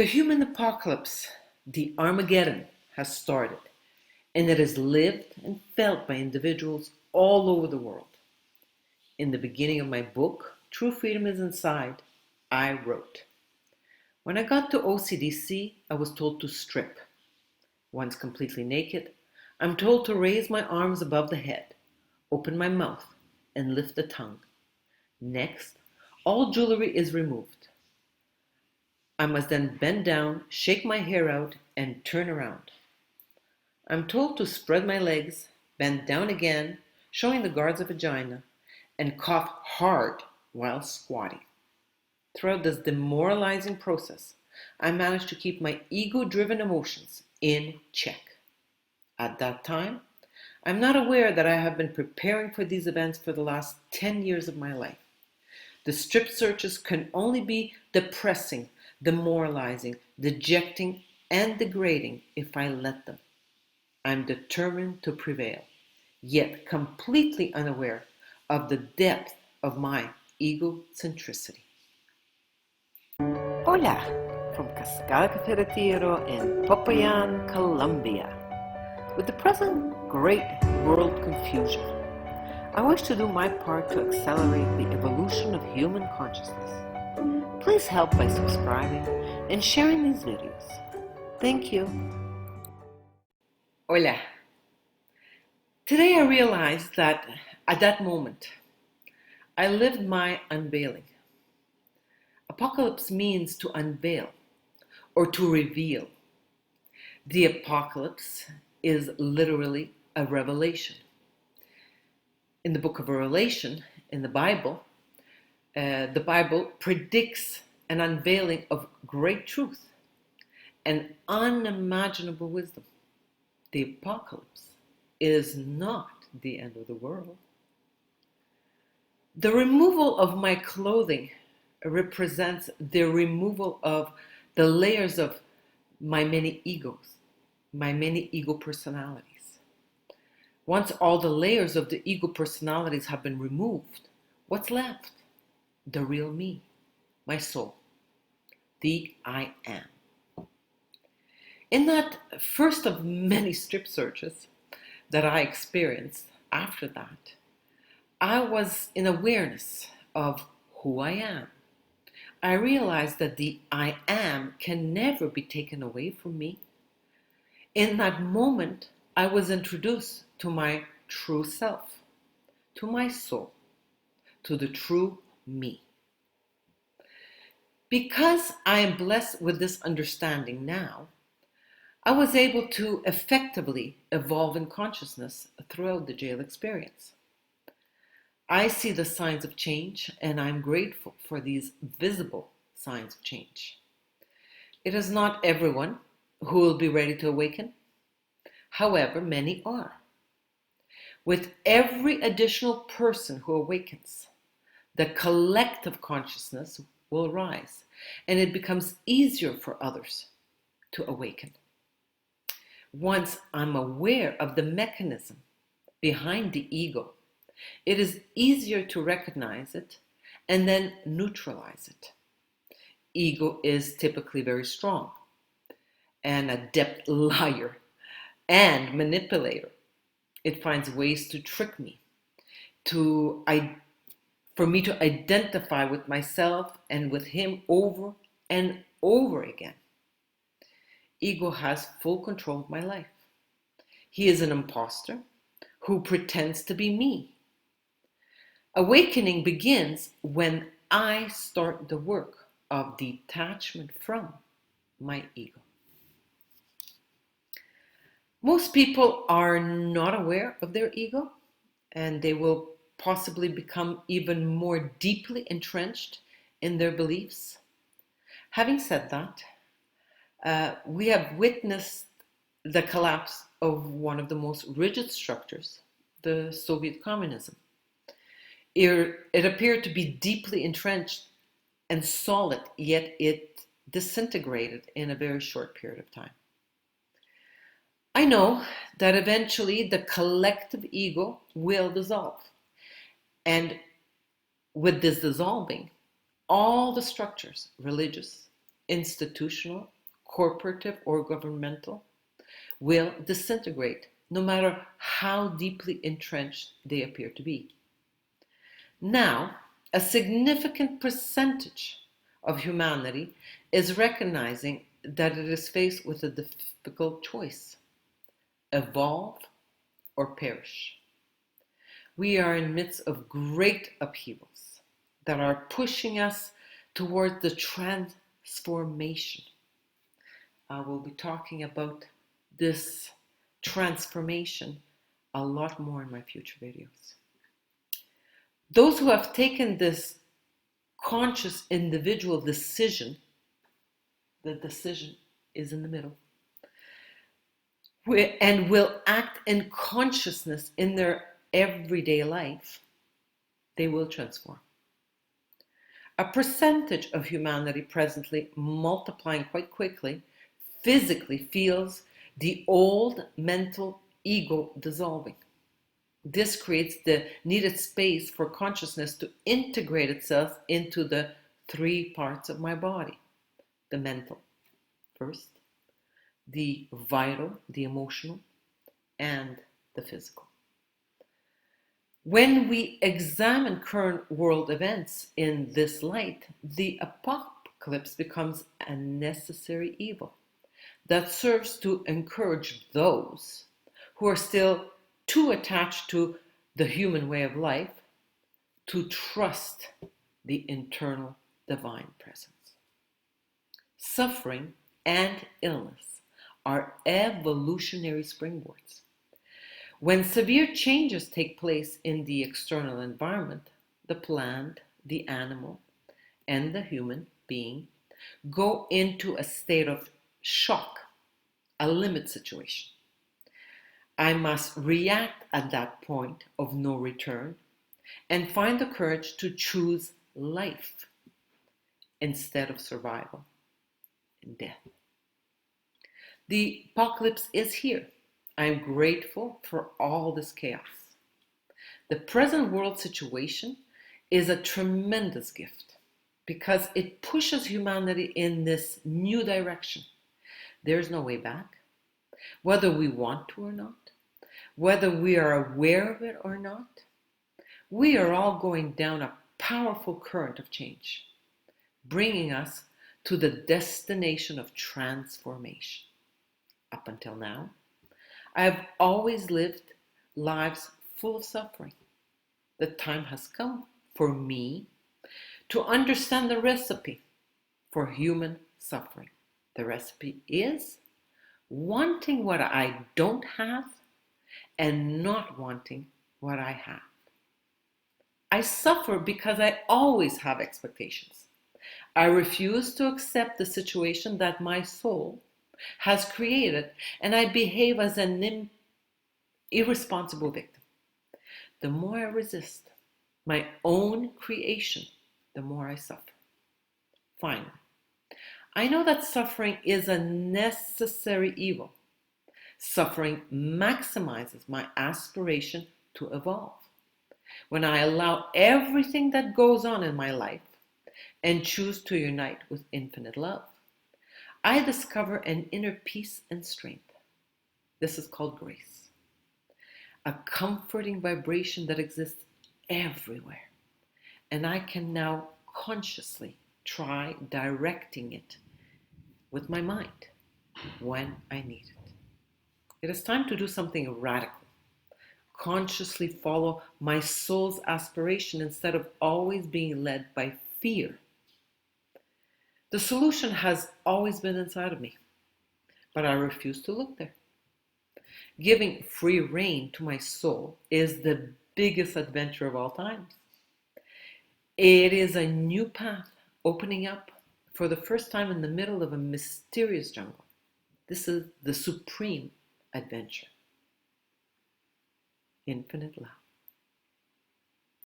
The human apocalypse, the Armageddon, has started, and it is lived and felt by individuals all over the world. In the beginning of my book, True Freedom is Inside, I wrote, when I got to OCDC, I was told to strip. Once completely naked, I'm told to raise my arms above the head, open my mouth, and lift the tongue. Next, all jewelry is removed. I must then bend down, shake my hair out, and turn around. I'm told to spread my legs, bend down again, showing the guards a vagina, and cough hard while squatting. Throughout this demoralizing process, I managed to keep my ego-driven emotions in check. At that time, I'm not aware that I have been preparing for these events for the last 10 years of my life. The strip searches can only be depressing, demoralizing, dejecting, and degrading if I let them. I'm determined to prevail, yet completely unaware of the depth of my egocentricity. Hola, from Cascada Café Retiro in Popayan, Colombia. With the present great world confusion, I wish to do my part to accelerate the evolution of human consciousness. Please help by subscribing and sharing these videos. Thank you. Hola. Today I realized that at that moment, I lived my unveiling. Apocalypse means to unveil or to reveal. The apocalypse is literally a revelation. In the book of Revelation, in the Bible predicts an unveiling of great truth and unimaginable wisdom. The apocalypse is not the end of the world. The removal of my clothing represents the removal of the layers of my many egos, my many ego personalities. Once all the layers of the ego personalities have been removed, what's left? The real me, my soul, the I am. In that first of many strip searches that I experienced after that, I was in awareness of who I am. I realized that the I am can never be taken away from me. In that moment, I was introduced to my true self, to my soul, to the true me. Because I am blessed with this understanding now, I was able to effectively evolve in consciousness throughout the jail experience. I see the signs of change, and I'm grateful for these visible signs of change. It is not everyone who will be ready to awaken. However, many are. With every additional person who awakens, the collective consciousness will rise, and it becomes easier for others to awaken. Once I'm aware of the mechanism behind the ego, it is easier to recognize it and then neutralize it. Ego is typically very strong, an adept liar and manipulator. It finds ways to trick me, for me to identify with myself and with him over and over again. Ego has full control of my life. He is an imposter who pretends to be me. Awakening begins when I start the work of detachment from my ego. Most people are not aware of their ego, and they will possibly become even more deeply entrenched in their beliefs. Having said that, we have witnessed the collapse of one of the most rigid structures, the Soviet communism. It appeared to be deeply entrenched and solid, yet it disintegrated in a very short period of time. I know that eventually the collective ego will dissolve. And with this dissolving, all the structures, religious, institutional, corporative, or governmental, will disintegrate no matter how deeply entrenched they appear to be. Now, a significant percentage of humanity is recognizing that it is faced with a difficult choice: evolve or perish. We are in the midst of great upheavals that are pushing us towards the transformation. I will be talking about this transformation a lot more in my future videos. Those who have taken this conscious individual decision, the decision is in the middle, and will act in consciousness in their everyday life, they will transform. A percentage of humanity presently, multiplying quite quickly, physically feels the old mental ego dissolving. This creates the needed space for consciousness to integrate itself into the three parts of my body: the mental first, the vital, the emotional, and the physical. When we examine current world events in this light, the apocalypse becomes a necessary evil that serves to encourage those who are still too attached to the human way of life to trust the internal divine presence. Suffering and illness are evolutionary springboards. When severe changes take place in the external environment, the plant, the animal, and the human being go into a state of shock, a limit situation. I must react at that point of no return and find the courage to choose life instead of survival and death. The apocalypse is here. I am grateful for all this chaos. The present world situation is a tremendous gift because it pushes humanity in this new direction. There's no way back, whether we want to or not, whether we are aware of it or not. We are all going down a powerful current of change, bringing us to the destination of transformation. Up until now, I have always lived lives full of suffering. The time has come for me to understand the recipe for human suffering. The recipe is wanting what I don't have and not wanting what I have. I suffer because I always have expectations. I refuse to accept the situation that my soul has created, and I behave as an irresponsible victim. The more I resist my own creation, the more I suffer. Finally, I know that suffering is a necessary evil. Suffering maximizes my aspiration to evolve. When I allow everything that goes on in my life and choose to unite with infinite love, I discover an inner peace and strength. This is called grace, a comforting vibration that exists everywhere, and I can now consciously try directing it with my mind when I need it. It is time to do something radical. Consciously follow my soul's aspiration instead of always being led by fear. The solution has always been inside of me, but I refuse to look there. Giving free rein to my soul is the biggest adventure of all times. It is a new path opening up for the first time in the middle of a mysterious jungle. This is the supreme adventure. Infinite love.